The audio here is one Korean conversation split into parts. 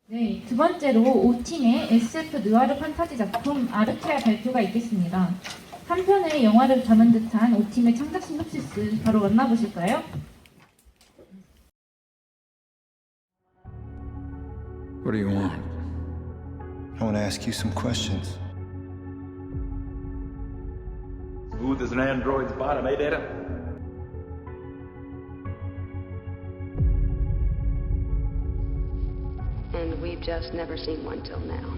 네, 두 번째로 5팀의 SF 느와르 판타지 작품 아르케아 발표가 있겠습니다. 한 편의 영화를 담은 듯한 5팀의 창작 시놉시스 바로 만나보실까요? What do you want? I want to ask you some questions. Smooth as an android's bottom, eh, Data? And we've just never seen one till now.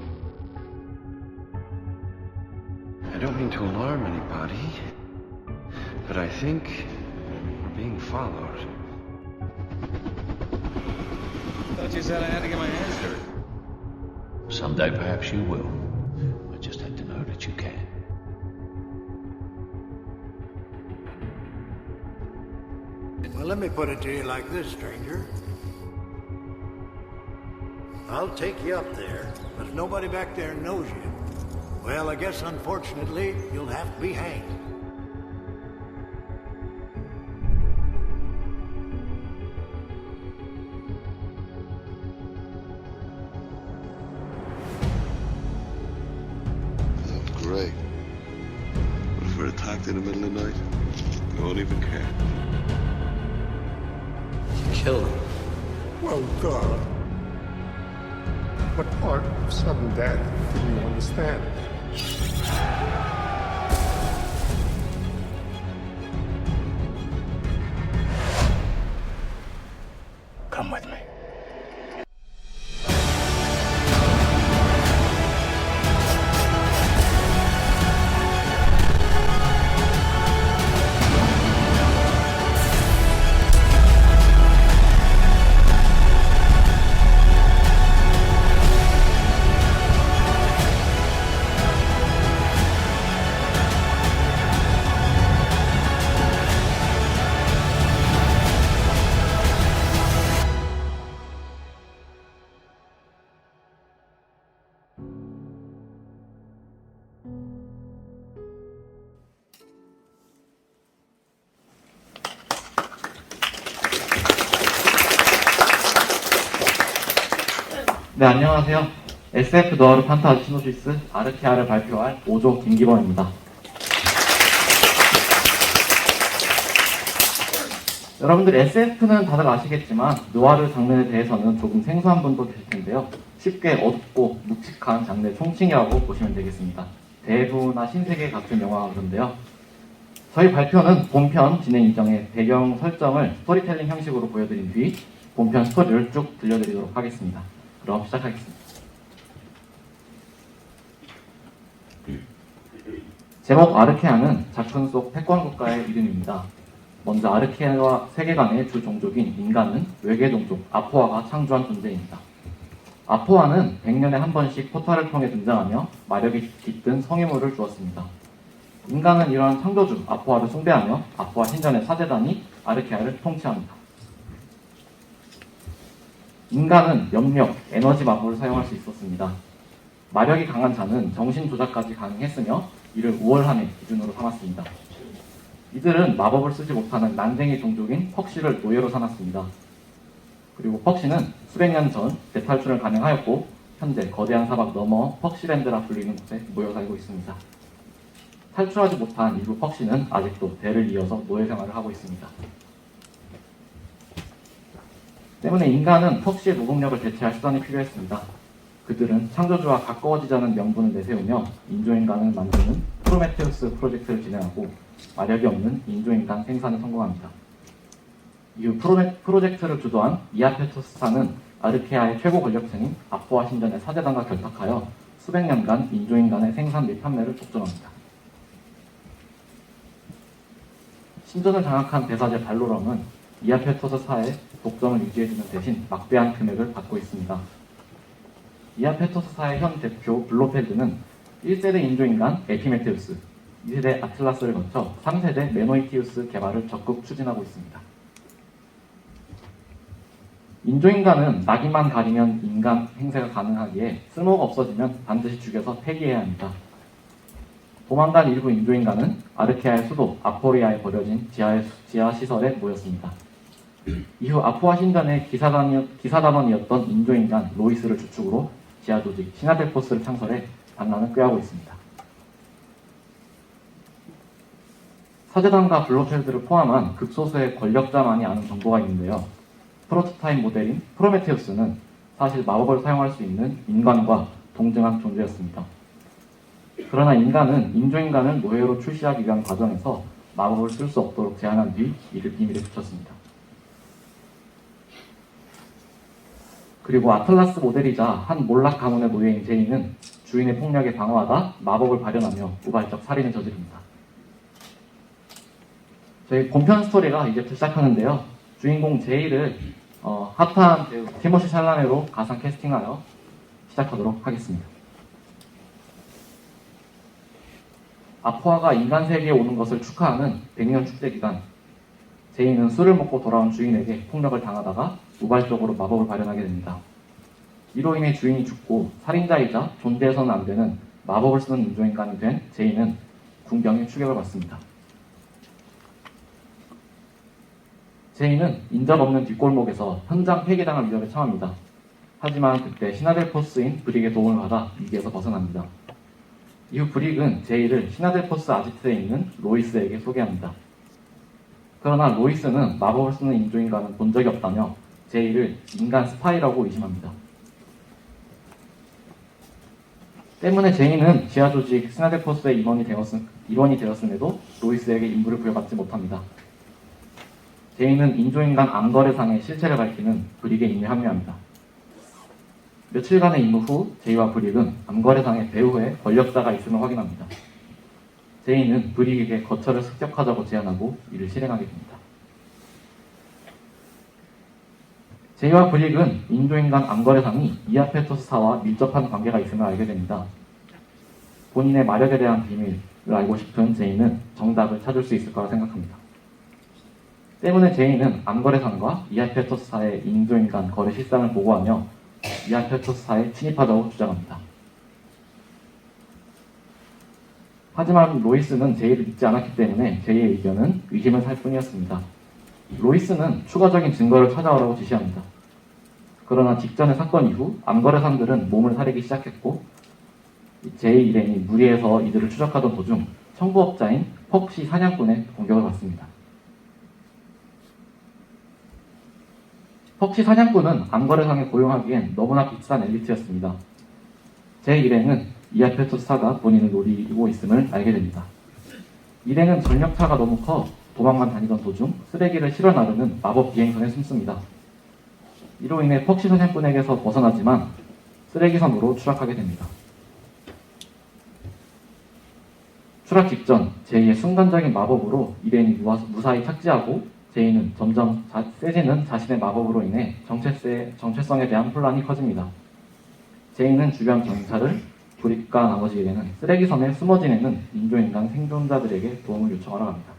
I don't mean to alarm anybody, but I think we're being followed. Thought you said I had to get my hands dirty. Someday perhaps you will. I just have to know that you can. Well, let me put it to you like this, stranger. I'll take you up there, but if nobody back there knows you, well, I guess unfortunately, you'll have to be hanged. Sounds great. But if we're attacked in the middle of the night, we won't even care. Kill him. Well, God. What part of sudden death didn't you understand? Come with me. 네, 안녕하세요. SF 너르 판타지 시놉시스 아르케아를 발표할 5조 김기범입니다. 여러분들 SF는 다들 아시겠지만 느와르 장르에 대해서는 조금 생소한 분도 계실 텐데요. 쉽게 어둡고 묵직한 장르의 총칭이라고 보시면 되겠습니다. 대부나 신세계 같은 영화가 그런데요. 저희 발표는 본편 진행 일정의 배경 설정을 스토리텔링 형식으로 보여드린 뒤 본편 스토리를 쭉 들려드리도록 하겠습니다. 그럼 시작하겠습니다. 제목 아르케아는 작품 속 패권국가의 이름입니다. 먼저 아르케아 세계관의 주 종족인 인간은 외계 종족 아포아가 창조한 존재입니다. 아포아는 100년에 한 번씩 포탈을 통해 등장하며 마력이 깃든 성유물을 주었습니다. 인간은 이러한 창조주 아포아를 숭배하며 아포아 신전의 사제단이 아르케아를 통치합니다. 인간은 염력, 에너지 마법을 사용할 수 있었습니다. 마력이 강한 자는 정신 조작까지 가능했으며 이를 우월함의 기준으로 삼았습니다. 이들은 마법을 쓰지 못하는 난쟁이 종족인 퍽시를 노예로 삼았습니다. 그리고 퍽시는 수백 년 전 대탈출을 가능하였고 현재 거대한 사막 너머 퍽시랜드라 불리는 곳에 모여 살고 있습니다. 탈출하지 못한 일부 퍽시는 아직도 대를 이어서 노예 생활을 하고 있습니다. 때문에 인간은 퍽시의 노동력을 대체할 수단이 필요했습니다. 그들은 창조주와 가까워지자는 명분을 내세우며 인조인간을 만드는 프로메테우스 프로젝트를 진행하고 마력이 없는 인조인간 생산에 성공합니다. 이후 프로젝트를 주도한 이아페토스사는 아르케아의 최고 권력층인 아포아 신전의 사제단과 결탁하여 수백 년간 인조인간의 생산 및 판매를 독점합니다. 신전을 장악한 대사제 발로럼은 이아페토스사의 독점을 유지해주는 대신 막대한 금액을 받고 있습니다. 이아페토스사의 현 대표 블로펠드는 1세대 인조인간 에피메테우스, 2세대 아틀라스를 거쳐 3세대 메노이티우스 개발을 적극 추진하고 있습니다. 인조인간은 낙인만 가리면 인간 행세가 가능하기에 쓸모가 없어지면 반드시 죽여서 폐기해야 합니다. 도망간 일부 인조인간은 아르케아의 수도 아포리아에 버려진 지하 시설에 모였습니다. 이후 아포와 신전의 기사단원이었던 인조인간 로이스를 주축으로 지하조직 시나델포스를 창설해 반란을 꾀하고 있습니다. 사제단과 블로펠드를 포함한 극소수의 권력자만이 아는 정보가 있는데요. 프로토타입 모델인 프로메테우스는 사실 마법을 사용할 수 있는 인간과 동등한 존재였습니다. 그러나 인간은 인조인간을 노예로 출시하기 위한 과정에서 마법을 쓸 수 없도록 제한한 뒤 이를 비밀에 붙였습니다. 그리고 아틀라스 모델이자 한 몰락 가문의 노예인 제이는 주인의 폭력에 방어하다 마법을 발현하며 우발적 살인을 저지릅니다. 저희 본편 스토리가 이제부터 시작하는데요. 주인공 제이를 핫한 배우 티모시 샬라메로 가상 캐스팅하여 시작하도록 하겠습니다. 아포아가 인간 세계에 오는 것을 축하하는 100년 축제 기간, 제이는 술을 먹고 돌아온 주인에게 폭력을 당하다가 우발적으로 마법을 발현하게 됩니다. 이로 인해 주인이 죽고 살인자이자 존재해서는 안 되는 마법을 쓰는 인조인간이 된 제이는 군경의 추격을 받습니다. 제이는 인적 없는 뒷골목에서 현장 폐기당할 위협에 처합니다. 하지만 그때 시나델포스인 브릭의 도움을 받아 위기에서 벗어납니다. 이후 브릭은 제이를 시나델포스 아지트에 있는 로이스에게 소개합니다. 그러나 로이스는 마법을 쓰는 인조인간은 본 적이 없다며 제이를 인간 스파이라고 의심합니다. 때문에 제이는 지하조직 시나델포스의 임원이 되었음에도 로이스에게 임무를 부여받지 못합니다. 제이는 인조인간 암거래상의 실체를 밝히는 브릭에 이미 합류합니다. 며칠간의 임무 후 제이와 브릭은 암거래상의 배후에 권력자가 있음을 확인합니다. 제이는 브릭에게 거처를 습격하자고 제안하고 이를 실행하게 됩니다. 제이와 브릭은 인조인간 암거래상이 이아페토스사와 밀접한 관계가 있음을 알게 됩니다. 본인의 마력에 대한 비밀을 알고 싶은 제이는 정답을 찾을 수 있을 거라 생각합니다. 때문에 제이는 암거래상과 이아페토스사의 인조인간 거래 실상을 보고하며 이아페토스사에 침입하자고 주장합니다. 하지만 로이스는 제이를 믿지 않았기 때문에 제이의 의견은 의심을 살 뿐이었습니다. 로이스는 추가적인 증거를 찾아오라고 지시합니다. 그러나 직전의 사건 이후 암거래상들은 몸을 사리기 시작했고 제이 일행이 무리해서 이들을 추적하던 도중 청부업자인 퍽시 사냥꾼의 공격을 받습니다. 퍽시 사냥꾼은 암거래상에 고용하기엔 너무나 비싼 엘리트였습니다. 제이 일행은 이아페토스사가 본인을 노리고 있음을 알게 됩니다. 일행은 전력차가 너무 커 도망만 다니던 도중 쓰레기를 실어 나르는 마법 비행선에 숨습니다. 이로 인해 퍽시 사냥꾼에게서 벗어나지만 쓰레기선으로 추락하게 됩니다. 추락 직전 제이의 순간적인 마법으로 일행이 무사히 착지하고 제이는 점점 세지는 자신의 마법으로 인해 정체성에 대한 혼란이 커집니다. 제이는 주변 경찰을 브릭과 나머지 일행은 쓰레기선에 숨어 지내는 인조인간 생존자들에게 도움을 요청하러 갑니다.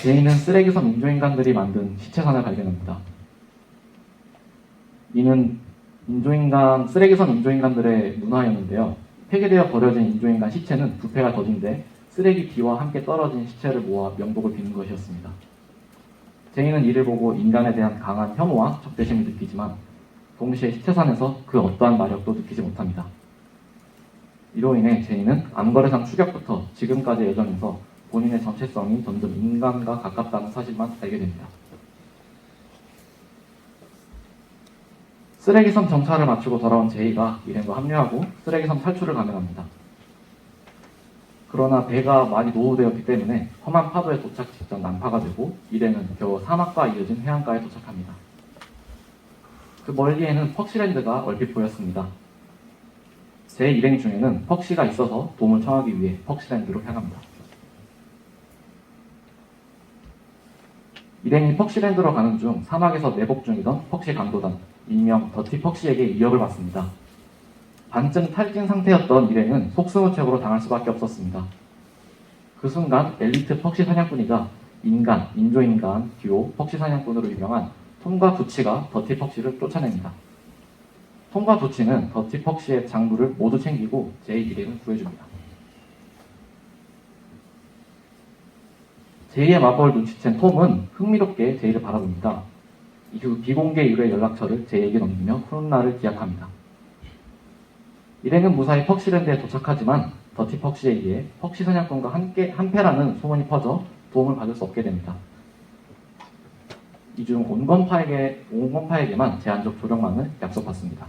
제이는 쓰레기선 인조인간들이 만든 시체선을 발견합니다. 이는 쓰레기선 인조인간들의 문화였는데요. 폐기되어 버려진 인조인간 시체는 부패가 더딘데 쓰레기 비와 함께 떨어진 시체를 모아 명복을 비는 것이었습니다. 제이는 이를 보고 인간에 대한 강한 혐오와 적대심을 느끼지만 동시에 시체선에서 그 어떠한 마력도 느끼지 못합니다. 이로 인해 제이는 암거래상 추격부터 지금까지의 여정에서 본인의 정체성이 점점 인간과 가깝다는 사실만 알게 됩니다. 쓰레기선 정찰을 마치고 돌아온 제이가 일행과 합류하고 쓰레기선 탈출을 감행합니다. 그러나 배가 많이 노후되었기 때문에 험한 파도에 도착 직전 난파가 되고 일행은 겨우 사막과 이어진 해안가에 도착합니다. 그 멀리에는 퍽시랜드가 얼핏 보였습니다. 제 일행 중에는 퍽시가 있어서 도움을 청하기 위해 퍽시랜드로 향합니다. 일행이 퍽시랜드로 가는 중 사막에서 매복 중이던 퍽시 강도단, 일명 더티 퍽시에게 위협을 받습니다. 반쯤 탈진 상태였던 일행은 속수무책으로 당할 수밖에 없었습니다. 그 순간 엘리트 퍽시 사냥꾼이자 인조인간 듀오 퍽시 사냥꾼으로 유명한 톰과 두치가 더티 퍽시를 쫓아냅니다. 톰과 두치는 더티 퍽시의 장부를 모두 챙기고 제이 일행을 구해줍니다. 제이의 마법을 눈치챈 톰은 흥미롭게 제이를 바라봅니다. 이후 비공개 유래 연락처를 제이에게 넘기며 푸른 날을 기약합니다. 일행은 무사히 퍽시랜드에 도착하지만 더티 퍽시에 의해 퍽시 사냥꾼과 한패라는 소문이 퍼져 도움을 받을 수 없게 됩니다. 이 중 온건파에게만 제한적 조력만을 약속받습니다.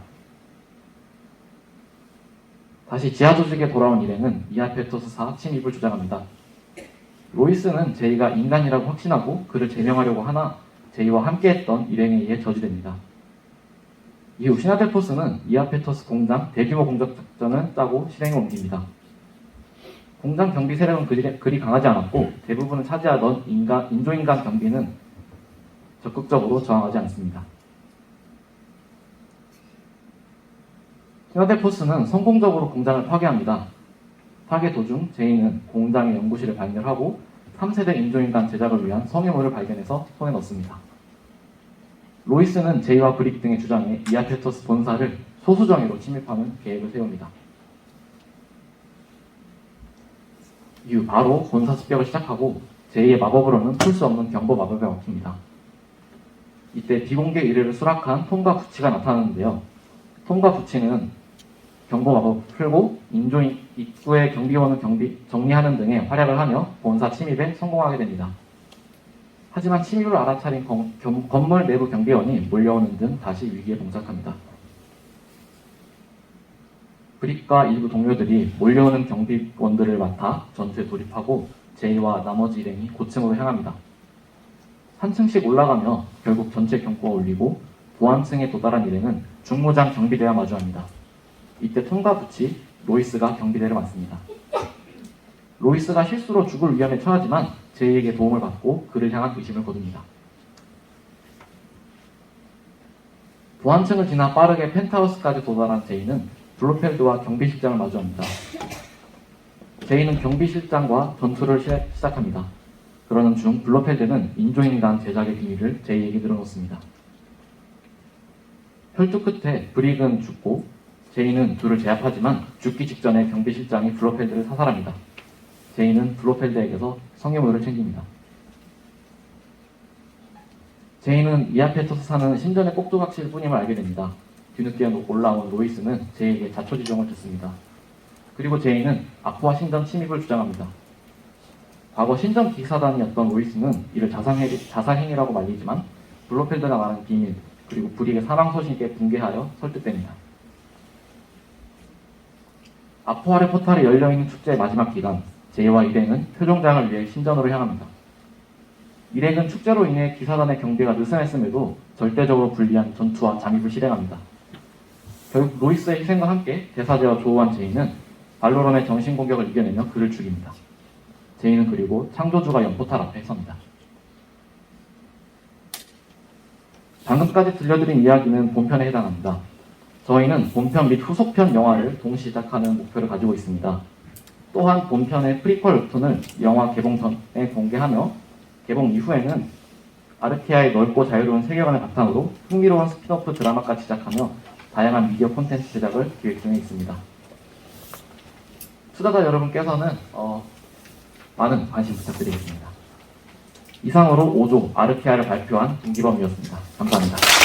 다시 지하 조직에 돌아온 일행은 이아페토스4 침입을 주장합니다. 로이스는 제이가 인간이라고 확신하고 그를 제명하려고 하나 제이와 함께했던 일행에 의해 저지됩니다. 이후 시나델포스는 이아페토스 공장 대규모 공작 작전을 짜고 실행에 옮깁니다. 공장 경비 세력은 그리 강하지 않았고 대부분을 차지하던 인조인간 경비는 적극적으로 저항하지 않습니다. 시나델포스는 성공적으로 공장을 파괴합니다. 파괴 도중 제이는 공장의 연구실을 발견하고 3세대 인조인간 제작을 위한 성유물을 발견해서 손에 넣습니다. 로이스는 제이와 브릭 등의 주장에 이아페토스 본사를 소수정예로 침입하는 계획을 세웁니다. 이후 바로 본사 습격을 시작하고 제이의 마법으로는 풀 수 없는 경보 마법에 얽힙니다. 이때 비공개 의뢰를 수락한 톰과 부치가 나타나는데요. 톰과 부치는 경보 마법을 풀고 인조인 입구의 경비원을 정리하는 등의 활약을 하며 본사 침입에 성공하게 됩니다. 하지만 침입을 알아차린 건물 내부 경비원이 몰려오는 등 다시 위기에 봉착합니다. 브릭과 일부 동료들이 몰려오는 경비원들을 맡아 전투에 돌입하고 제이와 나머지 일행이 고층으로 향합니다. 한 층씩 올라가며 결국 전체 경보가 울리고 보안층에 도달한 일행은 중무장 경비대와 마주합니다. 이때 톰과 부치, 로이스가 경비대를 맡습니다. 로이스가 실수로 죽을 위험에 처하지만 제이에게 도움을 받고 그를 향한 의심을 거둡니다. 보안층을 지나 빠르게 펜트하우스까지 도달한 제이는 블로펠드와 경비실장을 마주합니다. 제이는 경비실장과 전투를 시작합니다. 그러는 중 블로펠드는 인조인간 제작의 비밀을 제이에게 늘어놓습니다. 혈투 끝에 브릭은 죽고 제이는 둘을 제압하지만 죽기 직전에 경비실장이 블로펠드를 사살합니다. 제이는 블로펠드에게서 성유물을 챙깁니다. 제이는 이아페토스 사는 신전의 꼭두각시일 뿐임을 알게 됩니다. 뒤늦게 올라온 로이스는 제이에게 자초지종을 듣습니다. 그리고 제이는 아쿠아 신전 침입을 주장합니다. 과거 신전 기사단이었던 로이스는 이를 자살행위라고 말리지만 블로펠드가 말하는 비밀 그리고 브릭의 사망 소식에 붕괴하여 설득됩니다. 아포아레 포탈이 열려있는 축제의 마지막 기간 제이와 일행은 표종장을 위해 신전으로 향합니다. 일행은 축제로 인해 기사단의 경비가 느슨했음에도 절대적으로 불리한 전투와 잠입을 실행합니다. 결국 로이스의 희생과 함께 대사제와 조우한 제이는 발로론의 정신공격을 이겨내며 그를 죽입니다. 제이는 그리고 창조주가 연포탈 앞에 섭니다. 방금까지 들려드린 이야기는 본편에 해당합니다. 저희는 본편 및 후속편 영화를 동시 제작하는 목표를 가지고 있습니다. 또한 본편의 프리퀄 웹툰을 영화 개봉 전에 공개하며 개봉 이후에는 아르케아의 넓고 자유로운 세계관을 바탕으로 흥미로운 스핀오프 드라마까지 제작하며 다양한 미디어 콘텐츠 제작을 기획 중에 있습니다. 투자자 여러분께서는 많은 관심 부탁드리겠습니다. 이상으로 5조 아르케아를 발표한 김기범이었습니다. 감사합니다.